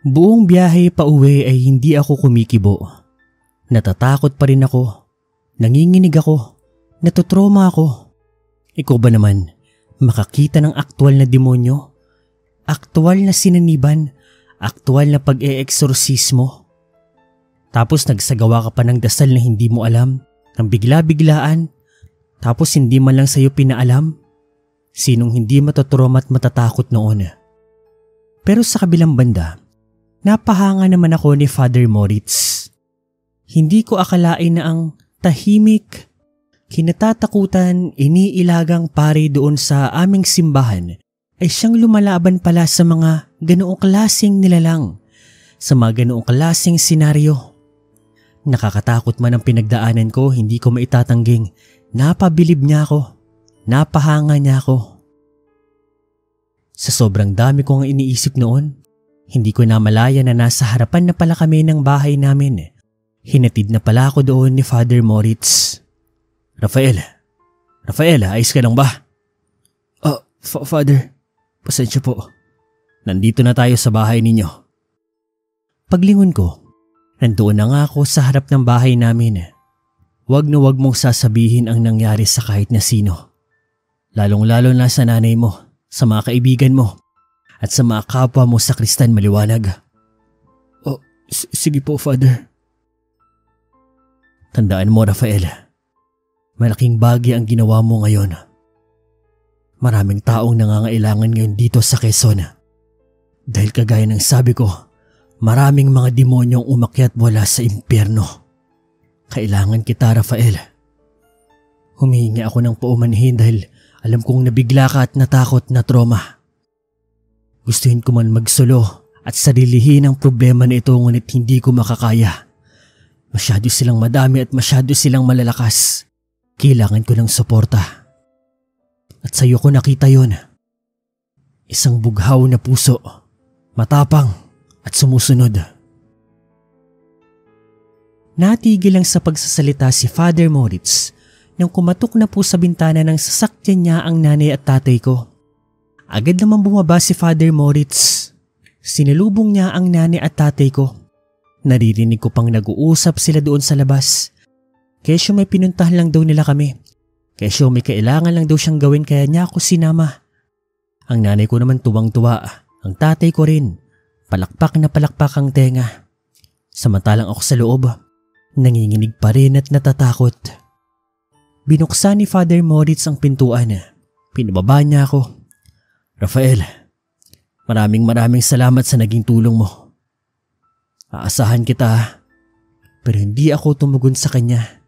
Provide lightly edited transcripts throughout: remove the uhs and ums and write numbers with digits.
Buong biyahe pa uwi ay hindi ako kumikibo. Natatakot pa rin ako. Nanginginig ako. Natutroma ako. Ikaw ba naman, makakita ng aktwal na demonyo? Aktwal na sinaniban? Aktwal na pag-e-eksorsismo? Tapos nagsagawa ka pa ng dasal na hindi mo alam, ng bigla-biglaan, tapos hindi man lang sa'yo pinaalam? Sinong hindi matutroma at matatakot noon? Pero sa kabilang banda, napahanga naman ako ni Father Moritz. Hindi ko akalain na ang tahimik, kinatatakutan, iniilagang pare doon sa aming simbahan ay siyang lumalaban pala sa mga ganoong klaseng nilalang, sa mga ganoong klaseng senaryo. Nakakatakot man ang pinagdaanan ko, hindi ko maitatangging napabilib niya ako, napahanga niya ako. Sa sobrang dami kong iniisip noon, hindi ko namalaya na nasa harapan na pala kami ng bahay namin. Hinatid na pala ako doon ni Father Moritz. Rafael, ayos ka lang ba? Father, pasensya po. Nandito na tayo sa bahay ninyo. Paglingon ko, nandoon na nga ako sa harap ng bahay namin. Wag na wag mong sasabihin ang nangyari sa kahit na sino. Lalong-lalo na sa nanay mo, sa mga kaibigan mo, at sa mga kapwa mo sa Kristan maliwanag. Sige po, Father. Tandaan mo, Rafael, malaking bagay ang ginawa mo ngayon. Maraming taong nangangailangan ngayon dito sa Quezon. Dahil kagaya ng sabi ko, maraming mga demonyong umakyat mula sa impyerno. Kailangan kita, Rafael. Humihingi ako ng paumanhin dahil alam kong nabigla ka at natakot na trauma. Gustuhin ko man magsolo at sarilihin ang problema na ito, ngunit hindi ko makakaya. Masyado silang madami at masyado silang malalakas. Kailangan ko ng suporta. At sa'yo ko nakita yon. Isang bughaw na puso, matapang at sumusunod. Natigil lang sa pagsasalita si Father Moritz nang kumatok na po sa bintana ng sasakyan niya ang nanay at tatay ko. Agad naman bumaba si Father Moritz. Sinalubong niya ang nanay at tatay ko. Naririnig ko pang nag-uusap sila doon sa labas. Kesyo may pinuntahan lang daw nila kami. Kesyo may kailangan lang daw siyang gawin kaya niya ako sinama. Ang nanay ko naman tuwang-tuwa. Ang tatay ko rin. Palakpak na palakpak ang tenga. Samantalang ako sa loob, nanginginig pa rin at natatakot. Binuksan ni Father Moritz ang pintuan. Pinababa niya ako. Rafael, maraming salamat sa naging tulong mo. Aasahan kita, pero hindi ako tumugon sa kanya.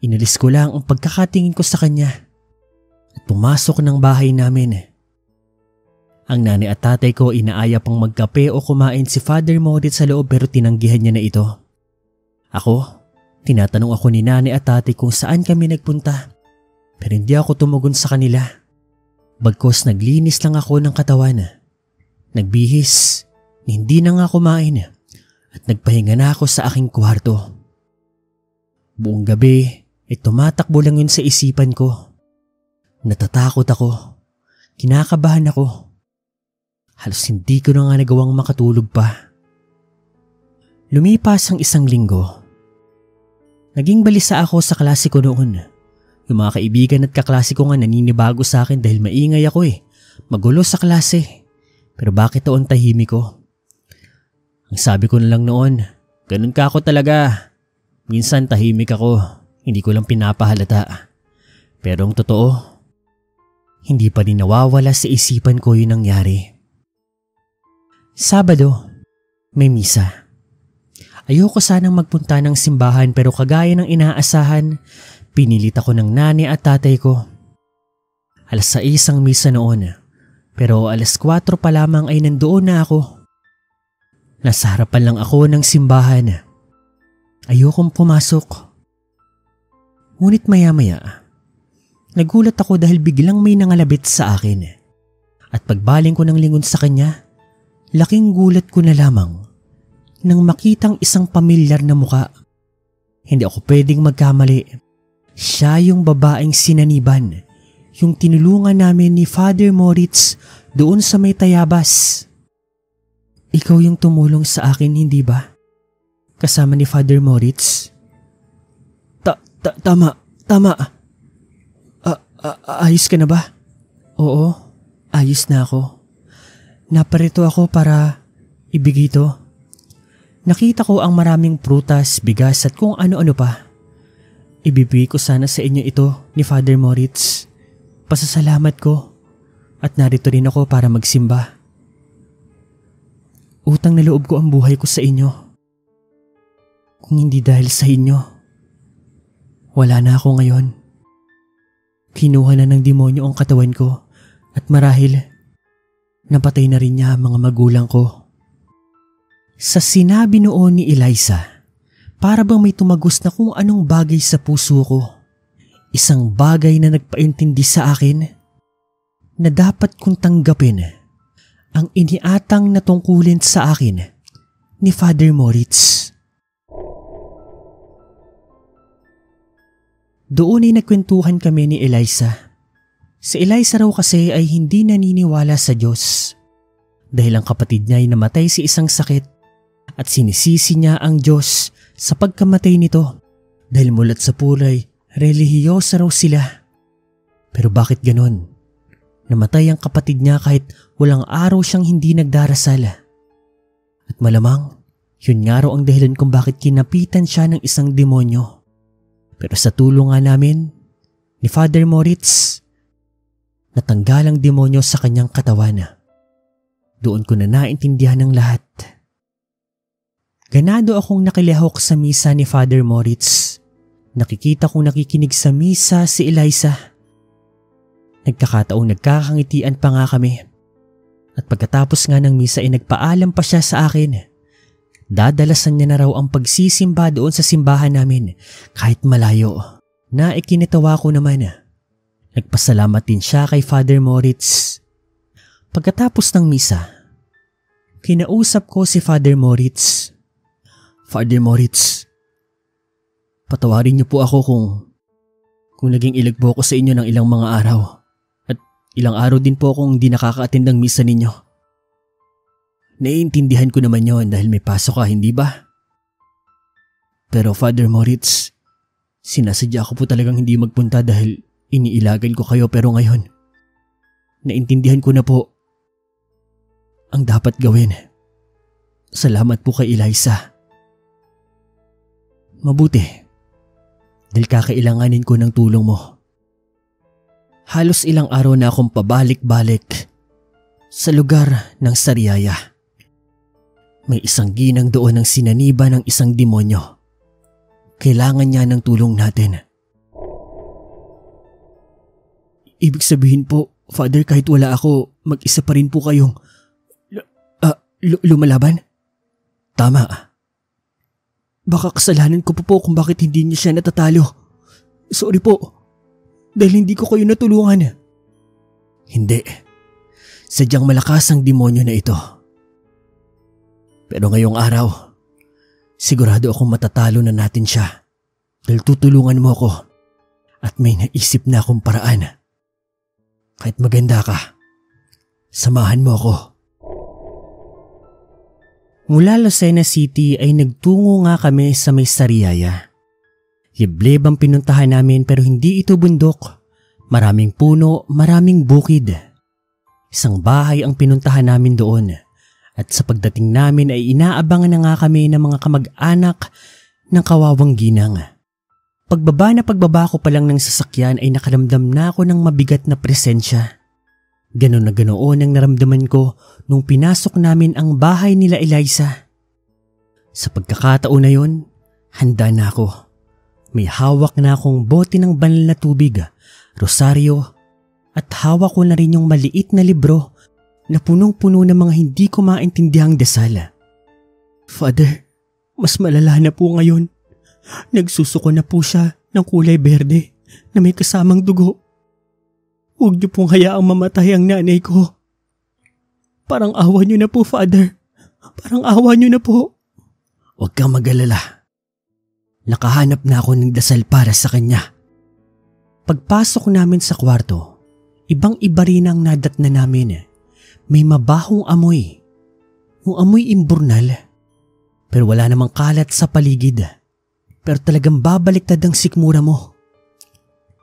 Inalis ko lang ang pagkakatingin ko sa kanya at pumasok ng bahay namin. Ang nanay at tatay ko inaaya pang magkape o kumain si Father Moritz sa loob pero tinanggihan niya na ito. Ako, tinatanong ako ni nanay at tatay kung saan kami nagpunta pero hindi ako tumugon sa kanila. Bagkos naglinis lang ako ng katawan. Nagbihis, hindi na nga kumain at nagpahinga na ako sa aking kwarto. Buong gabi ay tumatakbo lang yun sa isipan ko. Natatakot ako, kinakabahan ako. Halos hindi ko na nga nagawang makatulog pa. Lumipas ang isang linggo. Naging balisa ako sa klase ko noon. Yung mga kaibigan at kaklase ko nga naninibago sa akin dahil maingay ako magulo sa klase. Pero bakit taon tahimik ko? Ang sabi ko na lang noon, ganun ka ako talaga. Minsan tahimik ako, hindi ko lang pinapahalata. Pero ang totoo, hindi pa rin nawawala sa isipan ko yung nangyari. Sabado, may misa. Ayoko sanang magpunta ng simbahan pero kagaya ng inaasahan, pinilit ako ng nanay at tatay ko. 6:00 ang misa noon, pero 4:00 pa lamang ay nandoon na ako. Nasa harapan lang ako ng simbahan. Ayokong pumasok. Ngunit maya-maya, nagulat ako dahil biglang may nangalabit sa akin. At pagbaling ko ng lingon sa kanya, laking gulat ko na lamang nang makitang isang pamilyar na muka. Hindi ako pwedeng magkamali. Siya yung babaeng sinaniban, yung tinulungan namin ni Father Moritz doon sa may Tayabas. Ikaw yung tumulong sa akin, hindi ba? Kasama ni Father Moritz. Tama. Ayos ka na ba? Oo, ayos na ako. Naparito ako para ibigay ito. Nakita ko ang maraming prutas, bigas at kung ano-ano pa. Ibibigay ko sana sa inyo ito ni Father Moritz. Pasasalamat ko at narito rin ako para magsimba. Utang na loob ko ang buhay ko sa inyo. Kung hindi dahil sa inyo, wala na ako ngayon. Kinuha na ng demonyo ang katawan ko at marahil napatay na rin niya ang mga magulang ko. Sa sinabi noon ni Eliza, para bang may tumagos na kung anong bagay sa puso ko. Isang bagay na nagpaintindi sa akin na dapat kong tanggapin ang iniatang na tungkulin sa akin ni Father Moritz. Doon ay nagkwentuhan kami ni Eliza. Si Eliza raw kasi ay hindi naniniwala sa Diyos dahil ang kapatid niya ay namatay sa isang sakit at sinisisi niya ang Diyos sa pagkamatay nito dahil mulat sa pulay, relihiyosa raw sila. Pero bakit ganon? Namatay ang kapatid niya kahit walang araw siyang hindi nagdarasal. At malamang, yun nga raw ang dahilan kung bakit kinapitan siya ng isang demonyo. Pero sa tulong nga namin ni Father Moritz, natanggal ang demonyo sa kanyang katawan. Doon ko na naintindihan ng lahat. Ganado akong nakilahok sa misa ni Father Moritz. Nakikita kong nakikinig sa misa si Eliza. Nagkakataong nagkakangitian pa nga kami. At pagkatapos nga ng misa ay nagpaalam pa siya sa akin. Dadalasan niya na raw ang pagsisimba doon sa simbahan namin kahit malayo. Na ikinitawa ko naman. Nagpasalamat din siya kay Father Moritz. Pagkatapos ng misa, kinausap ko si Father Moritz. Father Moritz, patawarin niyo po ako kung naging ilagbo ko sa inyo ng ilang mga araw. At ilang araw din po akong hindi nakaka-attend ng misa ninyo. Naiintindihan ko naman yon dahil may pasok ka, hindi ba? Pero Father Moritz, sinasadya ko po talagang hindi magpunta dahil iniilagan ko kayo, pero ngayon, naintindihan ko na po ang dapat gawin. Salamat po kay Eliza. Mabuti, dahil kakailanganin ko ng tulong mo. Halos ilang araw na akong pabalik-balik sa lugar ng Sariaya. May isang ginang doon ang sinaniba ng isang demonyo. Kailangan niya ng tulong natin. Ibig sabihin po, Father, kahit wala ako, mag-isa pa rin po kayong lumalaban? Tama. Baka kasalanan ko po kung bakit hindi niya siya natatalo. Sorry po, dahil hindi ko kayo natulungan. Hindi. Sadyang malakas ang demonyo na ito. Pero ngayong araw, sigurado akong matatalo na natin siya dahil tutulungan mo ako at may naisip na akong paraan. Kahit maganda ka, samahan mo ako. Mula Lucena City ay nagtungo nga kami sa may Sariaya. Yebleb ang pinuntahan namin pero hindi ito bundok. Maraming puno, maraming bukid. Isang bahay ang pinuntahan namin doon. At sa pagdating namin ay inaabangan na nga kami ng mga kamag-anak ng kawawang ginang. Pagbaba ko pa lang ng sasakyan ay nakaramdam na ako ng mabigat na presensya. Ganon na ganoon ang naramdaman ko nung pinasok namin ang bahay nila Eliza. Sa pagkakataon na yon, handa na ako. May hawak na akong bote ng banal na tubig, rosaryo, at hawak ko na rin yung maliit na libro na punong-puno ng mga hindi ko maintindihang dasal. Father, mas malala na po ngayon. Nagsusuko na po siya ng kulay berde na may kasamang dugo. Huwag niyo pong hayaang mamatay ang nanay ko. Parang awa niyo na po, Father. Parang awa niyo na po. Huwag kang mag-alala. Nakahanap na ako ng dasal para sa kanya. Pagpasok namin sa kwarto, ibang-iba rin ang nadatna namin. May mabahong amoy. Yung amoy imburnal. Pero wala namang kalat sa paligid. Pero talagang babaliktad ang sikmura mo.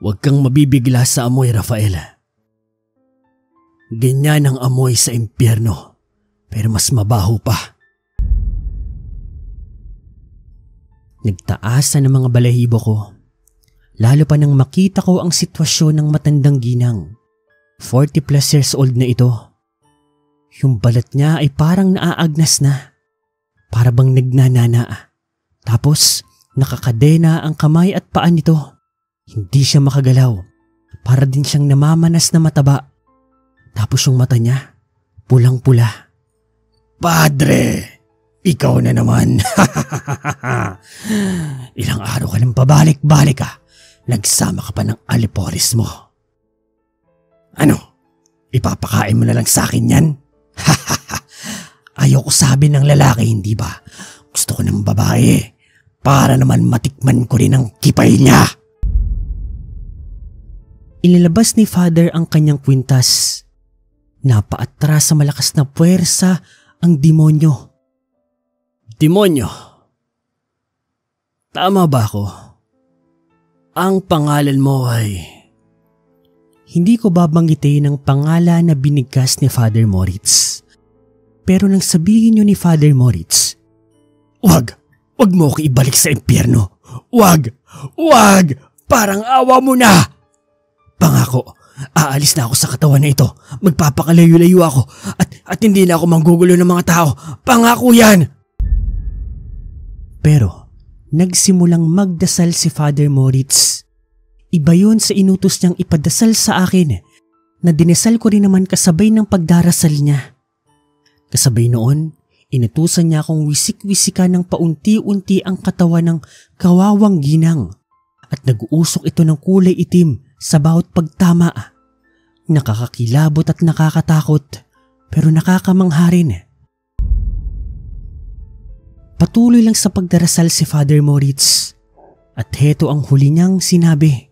Huwag kang mabibigla sa amoy, Rafael. Ganyan ang amoy sa impyerno. Pero mas mabaho pa. Nagtaasan ng mga balahibo ko. Lalo pa nang makita ko ang sitwasyon ng matandang ginang. 40 plus years old na ito. Yung balat niya ay parang naaagnas na. Para bang nagnanana. Tapos nakakadena ang kamay at paa nito. Hindi siya makagalaw. Para din siyang namamanas na mataba. Tapos yung mata niya, pulang-pula. Padre! Ikaw na naman. Ilang araw ka nang pabalik-balik ka. Nagsama ka pa ng aliporis mo. Ano? Ipapakain mo na lang sa akin yan? Ayoko sabi ng lalaki, hindi ba? Gusto ko ng babae. Para naman matikman ko rin ang kipay niya. Inilabas ni Father ang kanyang kwintas. Napaatras sa malakas na puwersa ang demonyo. Demonyo? Tama ba ako? Ang pangalan mo ay... Hindi ko babanggitin ang pangalan na binigkas ni Father Moritz. Pero nang sabihin niyo ni Father Moritz, Wag mo ko ibalik sa impyerno. Wag! Parang awa mo na! Pangako, aalis na ako sa katawan na ito. Magpapakalayo-layo ako at hindi na ako manggugulo ng mga tao. Pangako yan! Pero nagsimulang magdasal si Father Moritz. Iba yun sa inutos niyang ipadasal sa akin na dinasal ko rin naman kasabay ng pagdarasal niya. Kasabay noon, inutusan niya akong wisik-wisika ng paunti-unti ang katawan ng kawawang ginang at nag-uusok ito ng kulay itim sa bawat pagtama. Nakakakilabot at nakakatakot pero nakakamangha rin. Patuloy lang sa pagdarasal si Father Moritz at heto ang huli niyang sinabi.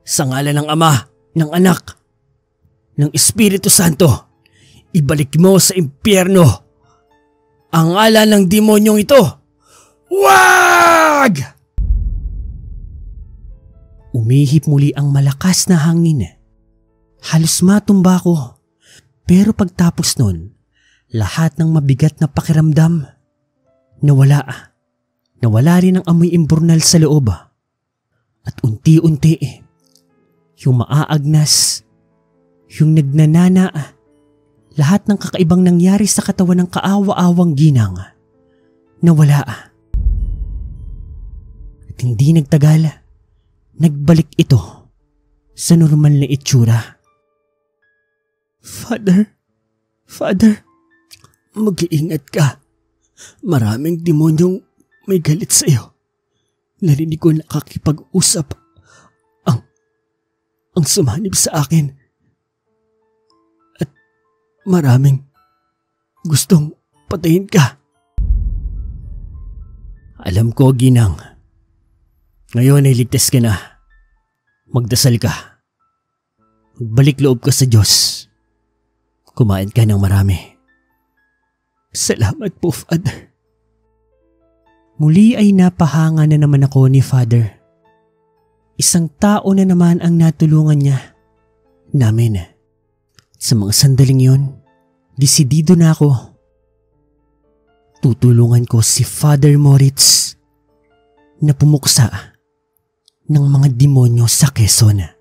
Sa ngalan ng Ama, ng Anak, ng Espiritu Santo, ibalik mo sa impyerno ang ngalan ng demonyong ito. Wag! Umihip muli ang malakas na hangin. Halos matumba ko. Pero pagtapos nun, lahat ng mabigat na pakiramdam, nawala. Nawala rin ang amoy imburnal sa loob. At unti-unti, yung maaagnas, yung nagnanana, lahat ng kakaibang nangyari sa katawan ng kaawa-awang ginang, nawala. At hindi nagtagal, nagbalik ito sa normal na itsura. Father, mag-iingat ka. Maraming demonyong may galit sa iyo. Narinig ko nakakipag-usap ang sumanib sa akin. At maraming gustong patayin ka. Alam ko, ginang. Ngayon ay ligtas ka na. Magdasal ka. Magbalik loob ka sa Diyos. Kumain ka ng marami. Salamat po, Father. Muli ay napahanga na naman ako ni Father. Isang tao na naman ang natulungan niya. Namin. Sa mga sandaling yun, desidido na ako. Tutulungan ko si Father Moritz na pumuksa ng mga demonyo sa Quezon.